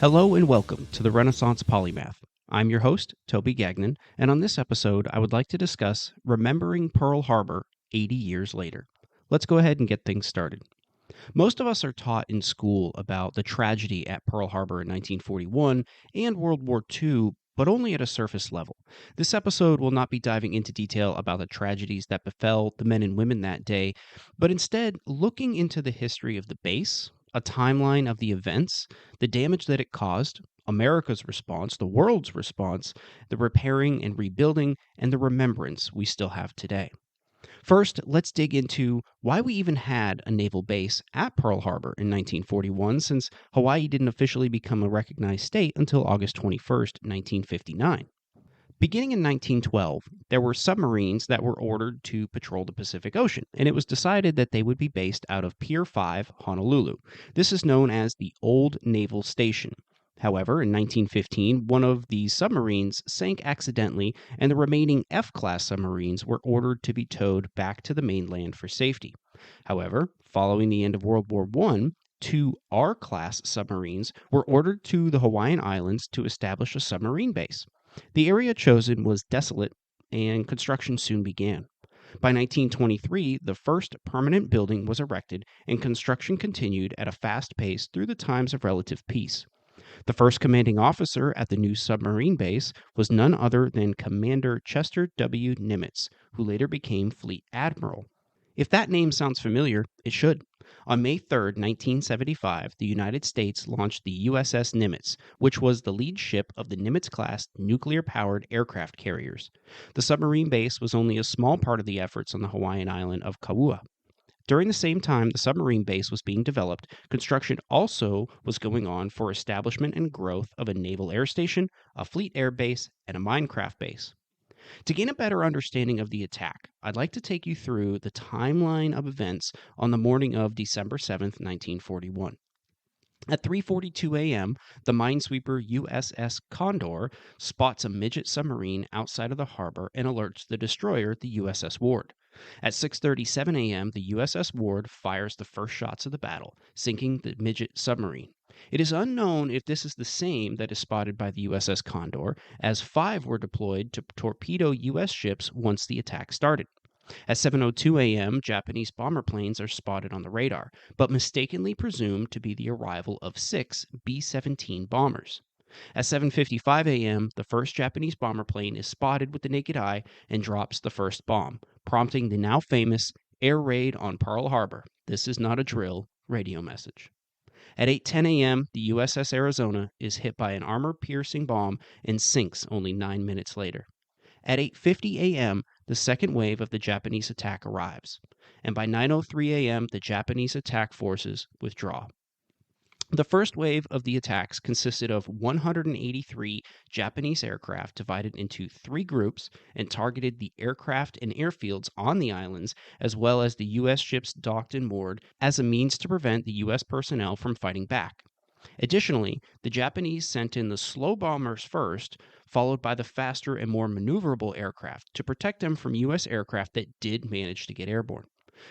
Hello and welcome to the Renaissance Polymath. I'm your host, Toby Gagnon, and on this episode, I would like to discuss remembering Pearl Harbor 80 years later. Let's go ahead and get things started. Most of us are taught in school about the tragedy at Pearl Harbor in 1941 and World War II, but only at a surface level. This episode will not be diving into detail about the tragedies that befell the men and women that day, but instead looking into the history of the base, a timeline of the events, the damage that it caused, America's response, the world's response, the repairing and rebuilding, and the remembrance we still have today. First, let's dig into why we even had a naval base at Pearl Harbor in 1941, since Hawaii didn't officially become a recognized state until August 21st, 1959. Beginning in 1912, there were submarines that were ordered to patrol the Pacific Ocean, and it was decided that they would be based out of Pier 5, Honolulu. This is known as the Old Naval Station. However, in 1915, one of these submarines sank accidentally, and the remaining F-class submarines were ordered to be towed back to the mainland for safety. However, following the end of World War I, two R-class submarines were ordered to the Hawaiian Islands to establish a submarine base. The area chosen was desolate, and construction soon began. By 1923, the first permanent building was erected, and construction continued at a fast pace through the times of relative peace. The first commanding officer at the new submarine base was none other than Commander Chester W. Nimitz, who later became Fleet Admiral. If that name sounds familiar, it should. On May 3, 1975, the United States launched the USS Nimitz, which was the lead ship of the Nimitz-class nuclear-powered aircraft carriers. The submarine base was only a small part of the efforts on the Hawaiian island of Kauai. During the same time the submarine base was being developed, construction also was going on for establishment and growth of a naval air station, a fleet air base, and a minecraft base. To gain a better understanding of the attack, I'd like to take you through the timeline of events on the morning of December 7th, 1941. At 3:42 a.m., the minesweeper USS Condor spots a midget submarine outside of the harbor and alerts the destroyer, the USS Ward. At 6:37 a.m., the USS Ward fires the first shots of the battle, sinking the midget submarine. It is unknown if this is the same that is spotted by the USS Condor, as 5 were deployed to torpedo U.S. ships once the attack started. At 7:02 a.m., Japanese bomber planes are spotted on the radar, but mistakenly presumed to be the arrival of 6 B-17 bombers. At 7:55 a.m., the first Japanese bomber plane is spotted with the naked eye and drops the first bomb, prompting the now famous air raid on Pearl Harbor. This is not a drill radio message. At 8:10 a.m., the USS Arizona is hit by an armor-piercing bomb and sinks only 9 minutes later. At 8:50 a.m., the second wave of the Japanese attack arrives, and by 9:03 a.m., the Japanese attack forces withdraw. The first wave of the attacks consisted of 183 Japanese aircraft divided into 3 groups and targeted the aircraft and airfields on the islands, as well as the U.S. ships docked and moored, as a means to prevent the U.S. personnel from fighting back. Additionally, the Japanese sent in the slow bombers first, followed by the faster and more maneuverable aircraft to protect them from U.S. aircraft that did manage to get airborne.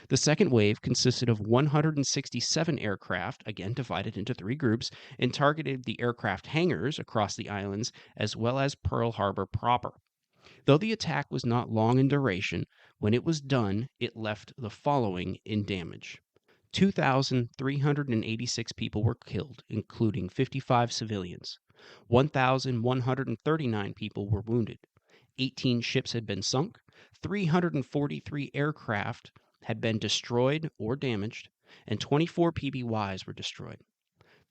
The second wave consisted of 167 aircraft, again divided into 3 groups, and targeted the aircraft hangars across the islands as well as Pearl Harbor proper. Though the attack was not long in duration, when it was done, it left the following in damage. 2,386 people were killed, including 55 civilians. 1,139 people were wounded. 18 ships had been sunk. 343 aircraft had been destroyed or damaged, and 24 PBYs were destroyed.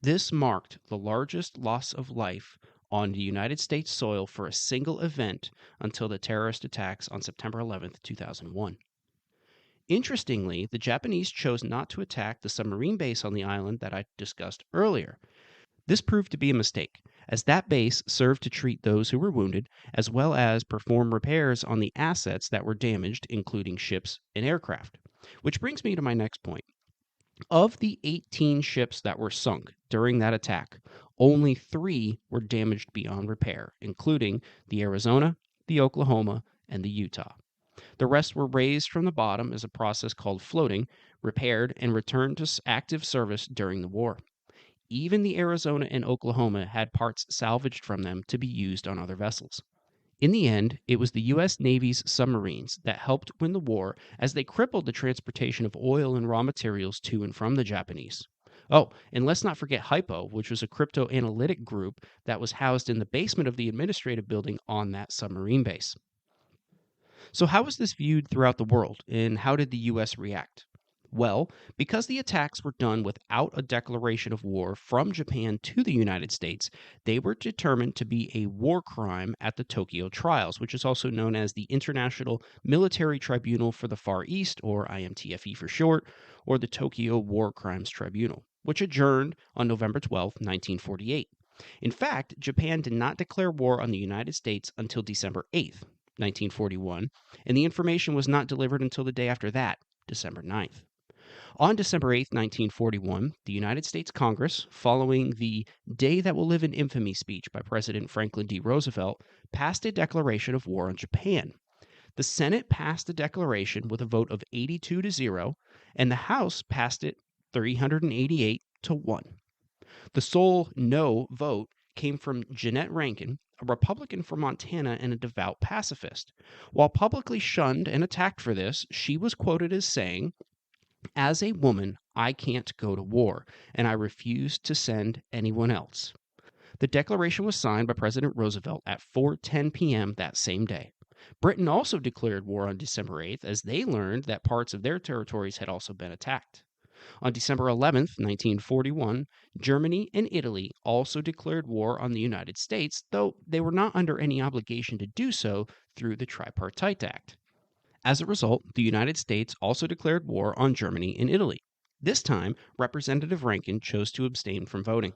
This marked the largest loss of life on the United States soil for a single event until the terrorist attacks on September 11, 2001. Interestingly, the Japanese chose not to attack the submarine base on the island that I discussed earlier. This proved to be a mistake, as that base served to treat those who were wounded, as well as perform repairs on the assets that were damaged, including ships and aircraft. Which brings me to my next point. Of the 18 ships that were sunk during that attack, only 3 were damaged beyond repair, including the Arizona, the Oklahoma, and the Utah. The rest were raised from the bottom as a process called floating, repaired, and returned to active service during the war. Even the Arizona and Oklahoma had parts salvaged from them to be used on other vessels. In the end, it was the U.S. Navy's submarines that helped win the war as they crippled the transportation of oil and raw materials to and from the Japanese. Oh, and let's not forget Hypo, which was a crypto analytic group that was housed in the basement of the administrative building on that submarine base. So, how was this viewed throughout the world, and how did the U.S. react? Well, because the attacks were done without a declaration of war from Japan to the United States, they were determined to be a war crime at the Tokyo trials, which is also known as the International Military Tribunal for the Far East, or IMTFE for short, or the Tokyo War Crimes Tribunal, which adjourned on November 12, 1948. In fact, Japan did not declare war on the United States until December 8th, 1941, and the information was not delivered until the day after that, December 9th. On December 8th, 1941, the United States Congress, following the Day That Will Live in Infamy speech by President Franklin D. Roosevelt, passed a declaration of war on Japan. The Senate passed the declaration with a vote of 82 to 0, and the House passed it 388 to 1. The sole no vote came from Jeannette Rankin, a Republican from Montana and a devout pacifist. While publicly shunned and attacked for this, she was quoted as saying, "As a woman, I can't go to war, and I refuse to send anyone else." The declaration was signed by President Roosevelt at 4:10 p.m. that same day. Britain also declared war on December 8th as they learned that parts of their territories had also been attacked. On December 11th, 1941, Germany and Italy also declared war on the United States, though they were not under any obligation to do so through the Tripartite Act. As a result, the United States also declared war on Germany and Italy. This time, Representative Rankin chose to abstain from voting.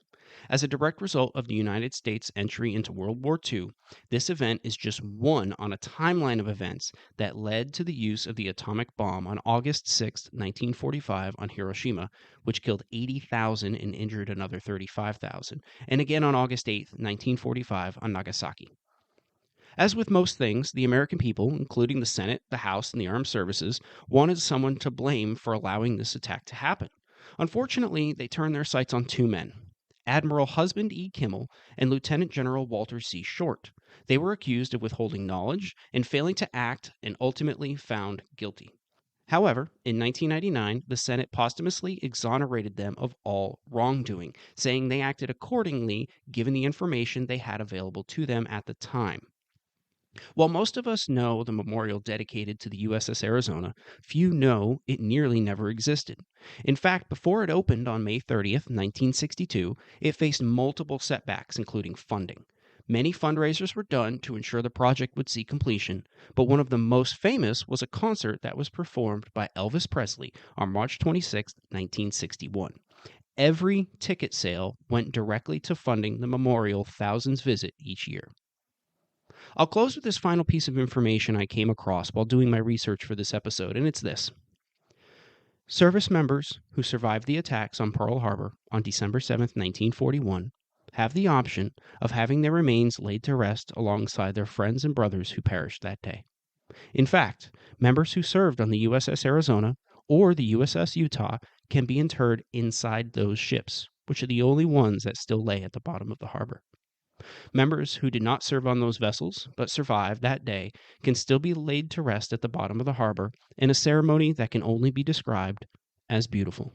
As a direct result of the United States' entry into World War II, this event is just one on a timeline of events that led to the use of the atomic bomb on August 6, 1945 on Hiroshima, which killed 80,000 and injured another 35,000, and again on August 8, 1945 on Nagasaki. As with most things, the American people, including the Senate, the House, and the armed services, wanted someone to blame for allowing this attack to happen. Unfortunately, they turned their sights on two men, Admiral Husband E. Kimmel and Lieutenant General Walter C. Short. They were accused of withholding knowledge and failing to act and ultimately found guilty. However, in 1999, the Senate posthumously exonerated them of all wrongdoing, saying they acted accordingly given the information they had available to them at the time. While most of us know the memorial dedicated to the USS Arizona, few know it nearly never existed. In fact, before it opened on May 30th, 1962, it faced multiple setbacks, including funding. Many fundraisers were done to ensure the project would see completion, but one of the most famous was a concert that was performed by Elvis Presley on March 26, 1961. Every ticket sale went directly to funding the memorial thousands visit each year. I'll close with this final piece of information I came across while doing my research for this episode, and it's this. Service members who survived the attacks on Pearl Harbor on December 7, 1941, have the option of having their remains laid to rest alongside their friends and brothers who perished that day. In fact, members who served on the USS Arizona or the USS Utah can be interred inside those ships, which are the only ones that still lay at the bottom of the harbor. Members who did not serve on those vessels, but survived that day, can still be laid to rest at the bottom of the harbor in a ceremony that can only be described as beautiful.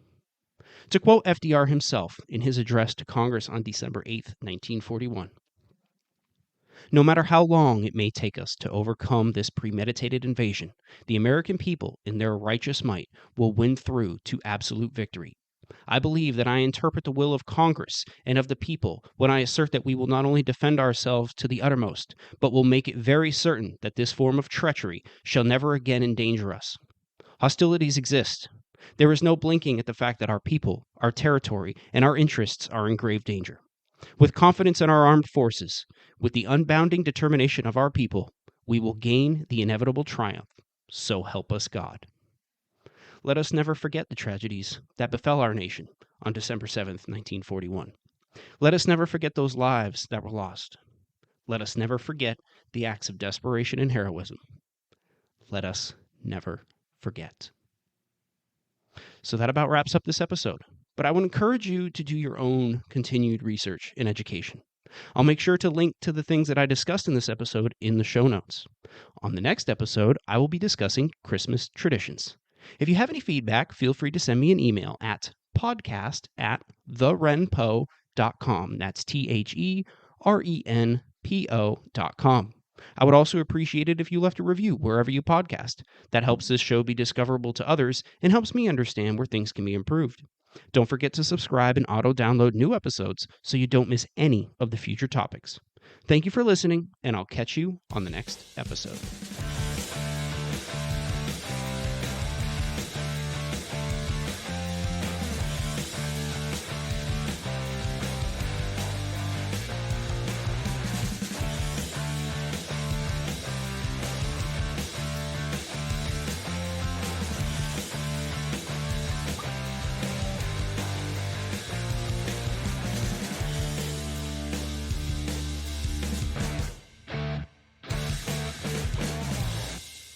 To quote FDR himself in his address to Congress on December 8, 1941, "No matter how long it may take us to overcome this premeditated invasion, the American people, in their righteous might, will win through to absolute victory. I believe that I interpret the will of Congress and of the people when I assert that we will not only defend ourselves to the uttermost, but will make it very certain that this form of treachery shall never again endanger us. Hostilities exist. There is no blinking at the fact that our people, our territory, and our interests are in grave danger. With confidence in our armed forces, with the unbounding determination of our people, we will gain the inevitable triumph. So help us God." Let us never forget the tragedies that befell our nation on December 7th, 1941. Let us never forget those lives that were lost. Let us never forget the acts of desperation and heroism. Let us never forget. So that about wraps up this episode. but I would encourage you to do your own continued research in education. I'll make sure to link to the things that I discussed in this episode in the show notes. On the next episode, I will be discussing Christmas traditions. If you have any feedback, feel free to send me an email at podcast@therenpo.com. That's THERENPO.com. I would also appreciate it if you left a review wherever you podcast. That helps this show be discoverable to others and helps me understand where things can be improved. Don't forget to subscribe and auto-download new episodes so you don't miss any of the future topics. Thank you for listening, and I'll catch you on the next episode.